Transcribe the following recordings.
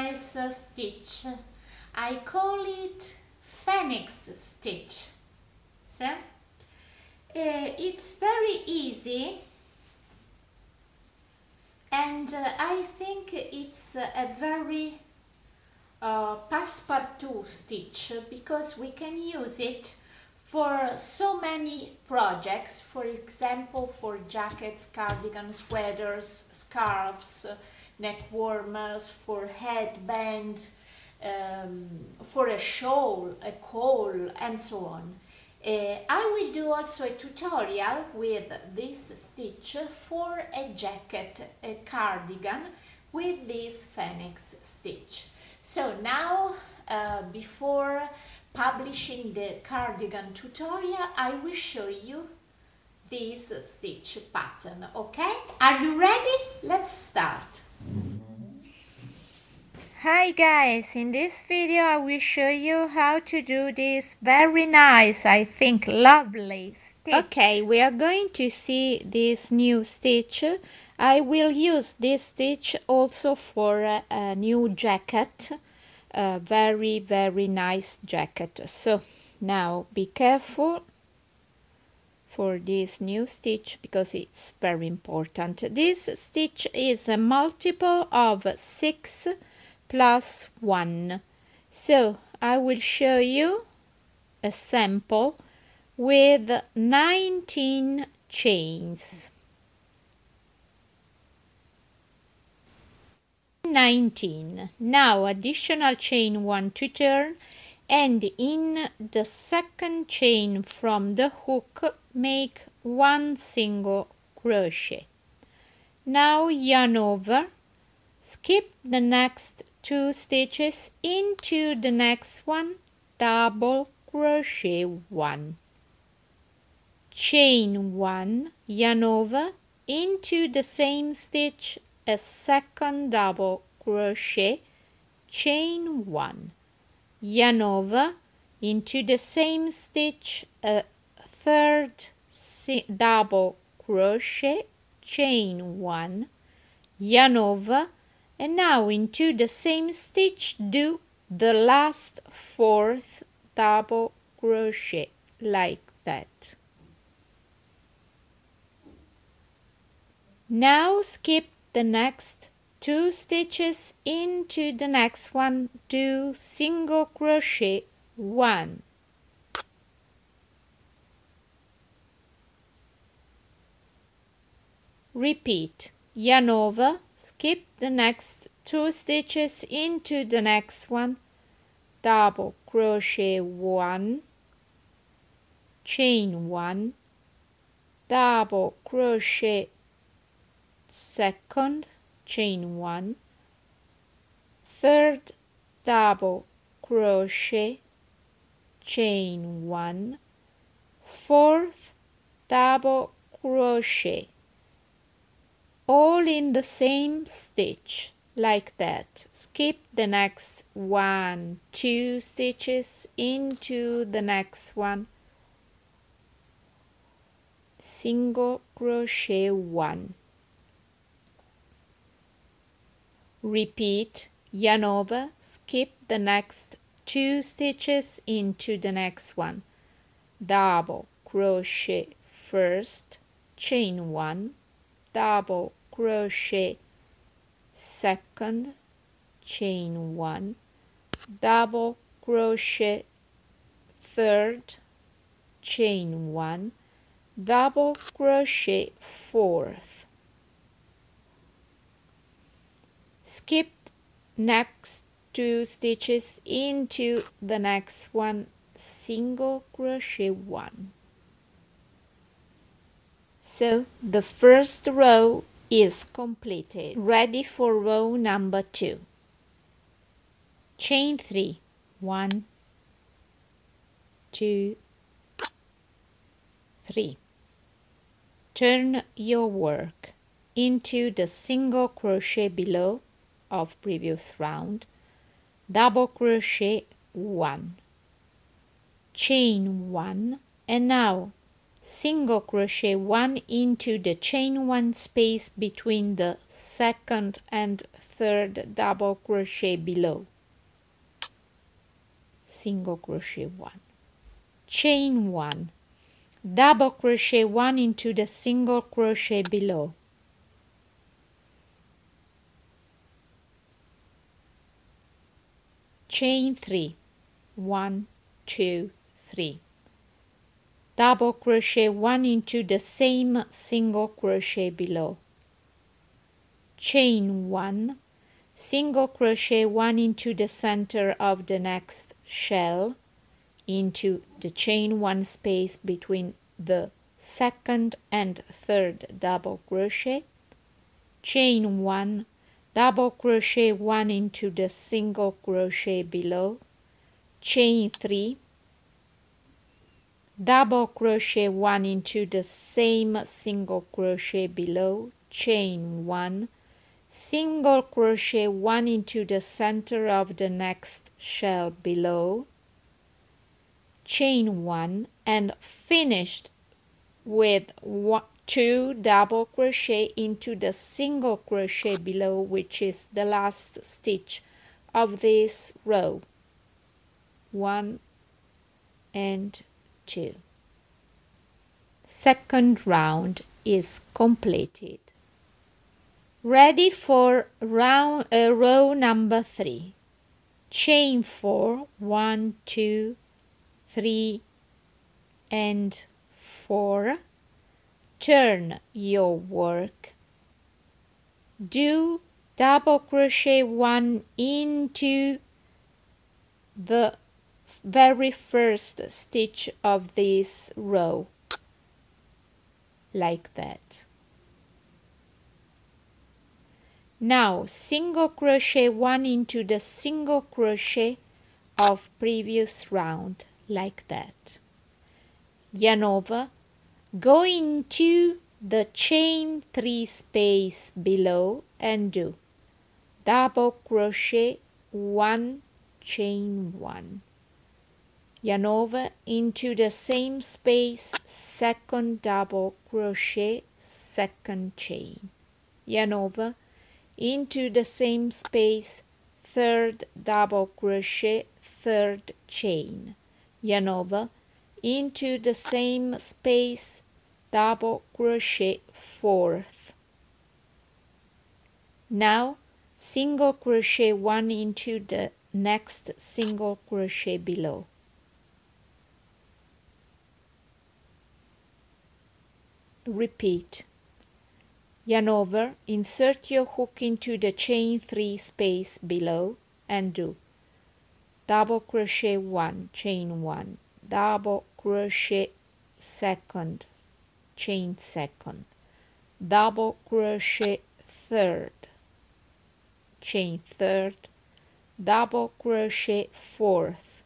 nice stitch. I call it phoenix stitch. So it's very easy, and I think it's a very passepartout stitch, because we can use it for so many projects. For example, for jackets, cardigans, sweaters, scarves, neck warmers, for headband, for a shawl, a caul, and so on. I will do also a tutorial with this stitch for a jacket, a cardigan, with this phoenix stitch. So now, before publishing the cardigan tutorial, I will show you this stitch pattern, okay? Are you ready? Let's start. Hi guys, in this video I will show you how to do this very nice, I think lovely stitch. Okay, we are going to see this new stitch. I will use this stitch also for a new jacket, a very nice jacket. So now be careful for this new stitch, because it's very important. This stitch is a multiple of 6 plus 1. So I will show you a sample with 19 chains. 19. Now additional chain 1 to turn, and in the second chain from the hook make 1 single crochet. Now yarn over, skip the next 2 stitches into the next one, double crochet 1, chain 1, yarn over, into the same stitch a second double crochet, chain 1, yarn over, into the same stitch a third double crochet, chain 1, yarn over, and now into the same stitch do the last 4th double crochet, like that. Now skip the next 2 stitches into the next one, do single crochet 1, repeat, yarn over, skip the next 2 stitches into the next one, double crochet 1, chain 1, double crochet second, chain 1, third double crochet, chain 1, fourth double crochet, all in the same stitch, like that. Skip the next 1, 2 stitches into the next one, single crochet 1, repeat, yarn over, skip the next 2 stitches into the next one, double crochet first, chain 1, double crochet second, chain 1, double crochet third, chain 1, double crochet fourth, skip next 2 stitches into the next one, single crochet 1. So the first row is completed. Ready for row number 2. Chain 3, 1, 2, 3. Turn your work into the single crochet below of previous round, double crochet 1, chain 1, and now single crochet 1 into the chain 1 space between the second and third double crochet below, single crochet 1, chain 1, double crochet 1 into the single crochet below, chain 3, 1, 2, 3, double crochet 1 into the same single crochet below, chain 1, single crochet 1 into the center of the next shell, into the chain 1 space between the second and third double crochet, chain 1, double crochet 1 into the single crochet below, chain 3, double crochet 1 into the same single crochet below, chain 1, single crochet 1 into the center of the next shell below, chain 1, and finished with 2 double crochet into the single crochet below, which is the last stitch of this row, 1 and 2. Second round is completed. Ready for row number 3. Chain 4, 1, 2, 3 and 4. Turn your work. Do double crochet 1 into the very first stitch of this row, like that. Now single crochet 1 into the single crochet of previous round, like that. Yarn over, go into the chain 3 space below and do double crochet 1, chain 1. Yarn over into the same space, second double crochet, second chain. Yarn over into the same space, third double crochet, third chain. Yarn over into the same space, double crochet, fourth. Now single crochet 1 into the next single crochet below. Repeat. Yarn over, insert your hook into the chain 3 space below and do double crochet 1, chain 1, double crochet second, chain second, double crochet third, chain third, double crochet fourth,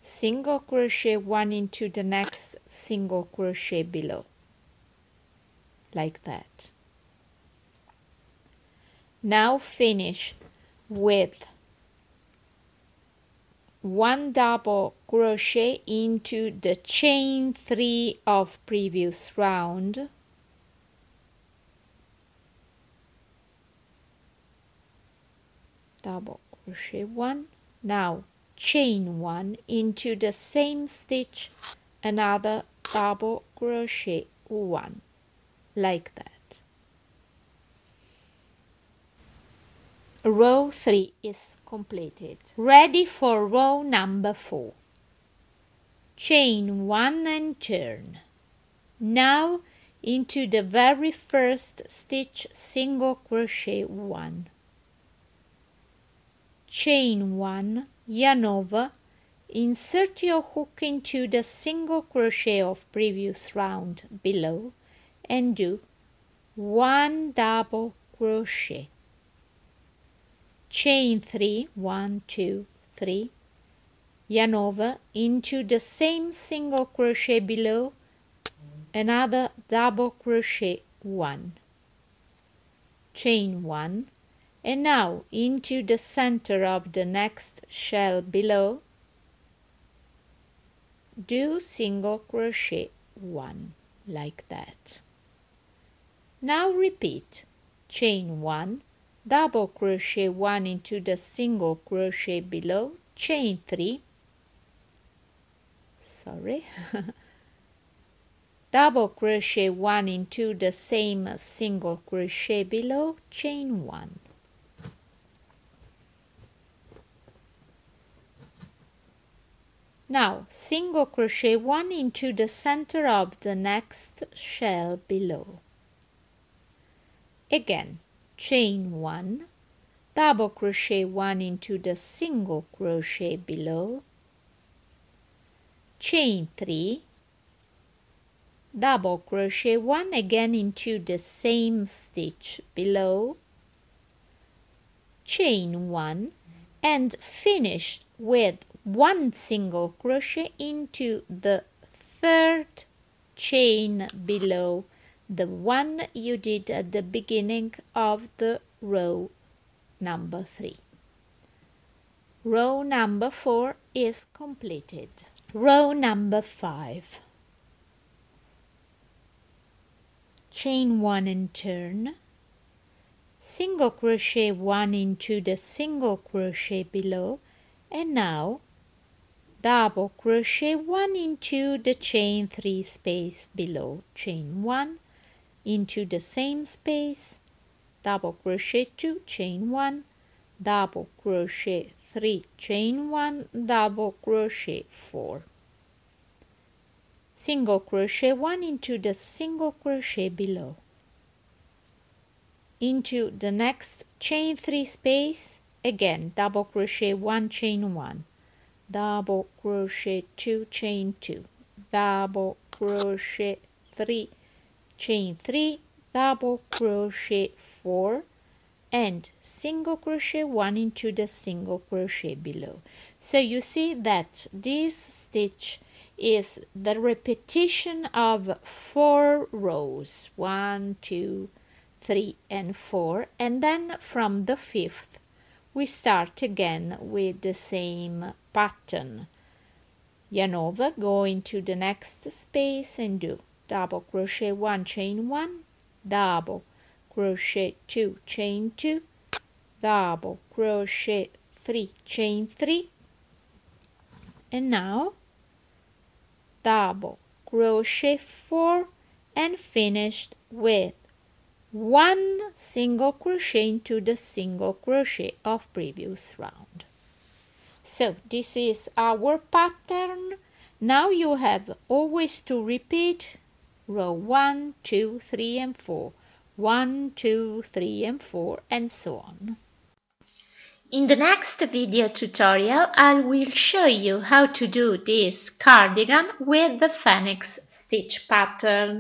single crochet 1 into the next single crochet below, like that. Now finish with 1 double crochet into the chain 3 of previous round, double crochet 1, now chain 1 into the same stitch, another double crochet 1, like that. Row 3 is completed. Ready for row number 4. Chain 1 and turn. Now into the very first stitch, single crochet 1. Chain 1, yarn over, insert your hook into the single crochet of previous round below and do 1 double crochet. Chain 3, 1, 2, 3, yarn over into the same single crochet below, another double crochet 1, chain 1, and now into the center of the next shell below, do single crochet 1, like that. Now repeat, chain 1, double crochet 1 into the single crochet below, chain 3, double crochet 1 into the same single crochet below, chain 1. Now single crochet 1 into the center of the next shell below. Again, chain 1, double crochet 1 into the single crochet below, chain 3, double crochet 1 again into the same stitch below, chain 1, and finish with 1 single crochet into the third chain below the one you did at the beginning of the row number 3. Row number 4 is completed. Row number 5. Chain 1 and turn, single crochet 1 into the single crochet below, and now double crochet 1 into the chain 3 space below, chain 1 into the same space, double crochet 2, chain 1, double crochet 3, chain 1, double crochet 4. Single crochet 1 into the single crochet below, into the next chain 3 space, again double crochet 1, chain 1, double crochet 2, chain 2, double crochet 3, chain 3, double crochet 4, and single crochet 1 into the single crochet below. So you see that this stitch is the repetition of 4 rows, 1, 2, 3 and 4, and then from the 5th we start again with the same pattern. Yarn over, go into the next space and do double crochet 1, chain 1, double crochet 2, chain 2, double crochet 3, chain 3, and now double crochet 4 and finished with 1 single crochet into the single crochet of previous round. So this is our pattern. Now you have always to repeat row 1, 2, 3 and 4, 1, 2, 3 and 4, and so on. In the next video tutorial, I will show you how to do this cardigan with the phoenix stitch pattern.